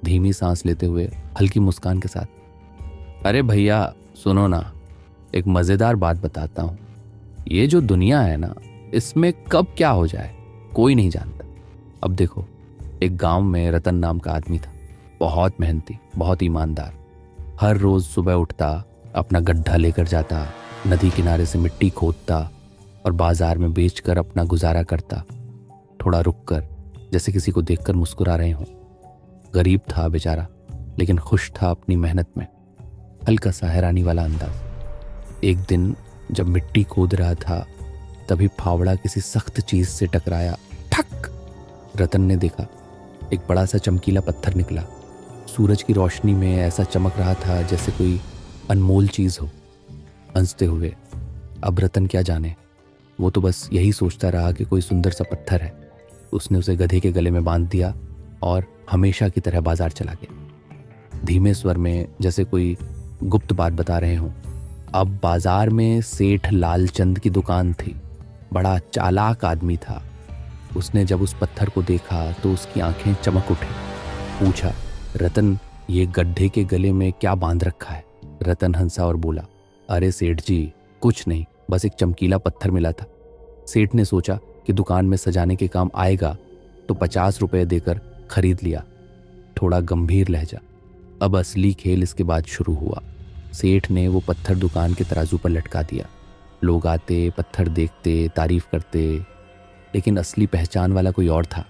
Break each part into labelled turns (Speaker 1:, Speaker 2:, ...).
Speaker 1: धीमी सांस लेते हुए हल्की मुस्कान के साथ। अरे भैया सुनो ना, एक मज़ेदार बात बताता हूँ। ये जो दुनिया है ना, इसमें कब क्या हो जाए कोई नहीं जानता। अब देखो, एक गांव में रतन नाम का आदमी था। बहुत मेहनती, बहुत ईमानदार। हर रोज सुबह उठता, अपना गड्ढा लेकर जाता, नदी किनारे से मिट्टी खोदता और बाजार में बेचकर अपना गुजारा करता। थोड़ा रुककर, जैसे किसी को देखकर मुस्कुरा रहे हों। गरीब था बेचारा, लेकिन खुश था अपनी मेहनत में। हल्का सा हैरानी वाला अंदाज। एक दिन जब मिट्टी खोद रहा था, तभी फावड़ा किसी सख्त चीज से टकराया। ठक! रतन ने देखा, एक बड़ा सा चमकीला पत्थर निकला। सूरज की रोशनी में ऐसा चमक रहा था जैसे कोई अनमोल चीज हो। हंसते हुए, अब रतन क्या जाने, वो तो बस यही सोचता रहा कि कोई सुंदर सा पत्थर है। उसने उसे गधे के गले में बांध दिया और हमेशा की तरह बाजार चला गया। धीमे स्वर में, जैसे कोई गुप्त बात बता रहे हों। अब बाजार में सेठ लालचंद की दुकान थी। बड़ा चालाक आदमी था। उसने जब उस पत्थर को देखा तो उसकी आंखें चमक उठी। पूछा, रतन, ये गड्ढे के गले में क्या बांध रखा है? रतन हंसा और बोला, अरे सेठ जी, कुछ नहीं, बस एक चमकीला पत्थर मिला था। सेठ ने सोचा कि दुकान में सजाने के काम आएगा, तो 50 रुपए देकर खरीद लिया। थोड़ा गंभीर लहजा। अब असली खेल इसके बाद शुरू हुआ। सेठ ने वो पत्थर दुकान के तराजू पर लटका दिया। लोग आते, पत्थर देखते, तारीफ करते, लेकिन असली पहचान वाला कोई और था।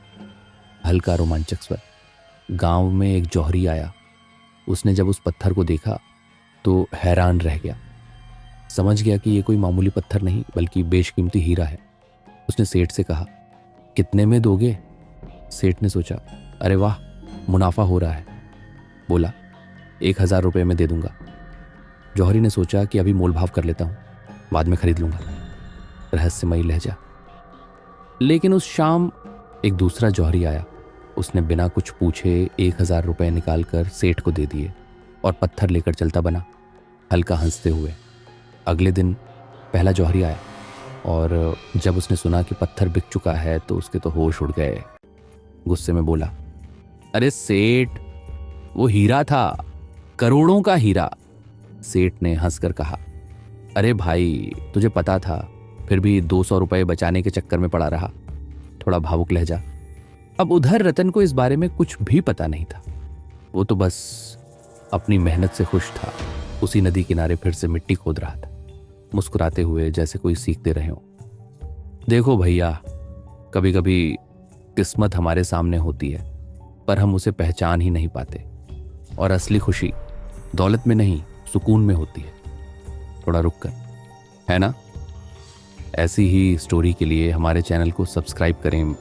Speaker 1: हल्का रोमांचक स्वर। गांव में एक जौहरी आया। उसने जब उस पत्थर को देखा तो हैरान रह गया। समझ गया कि ये कोई मामूली पत्थर नहीं, बल्कि बेशकीमती हीरा है। उसने सेठ से कहा, कितने में दोगे? सेठ ने सोचा, अरे वाह, मुनाफा हो रहा है। बोला, 1000 रुपये में दे दूंगा। जौहरी ने सोचा कि अभी मोलभाव कर लेता हूँ, बाद में खरीद लूंगा। रहस्यमयी लहजा। लेकिन उस शाम एक दूसरा जौहरी आया। उसने बिना कुछ पूछे 1000 रुपये निकालकर सेठ को दे दिए और पत्थर लेकर चलता बना, हल्का हंसते हुए। अगले दिन पहला जौहरी आया और जब उसने सुना कि पत्थर बिक चुका है तो उसके तो होश उड़ गए। गुस्से में बोला, अरे सेठ, वो हीरा था, करोड़ों का हीरा। सेठ ने हंसकर कहा, अरे भाई, तुझे पता था, फिर भी 200 रुपये बचाने के चक्कर में पड़ा रहा। थोड़ा भावुक लहजा। अब उधर रतन को इस बारे में कुछ भी पता नहीं था। वो तो बस अपनी मेहनत से खुश था। उसी नदी किनारे फिर से मिट्टी खोद रहा था, मुस्कुराते हुए जैसे कोई सीखते रहे हो। देखो भैया, कभी कभी किस्मत हमारे सामने होती है, पर हम उसे पहचान ही नहीं पाते। और असली खुशी दौलत में नहीं, सुकून में होती है। थोड़ा रुक कर, है ना? ऐसी ही स्टोरी के लिए हमारे चैनल को सब्सक्राइब करें,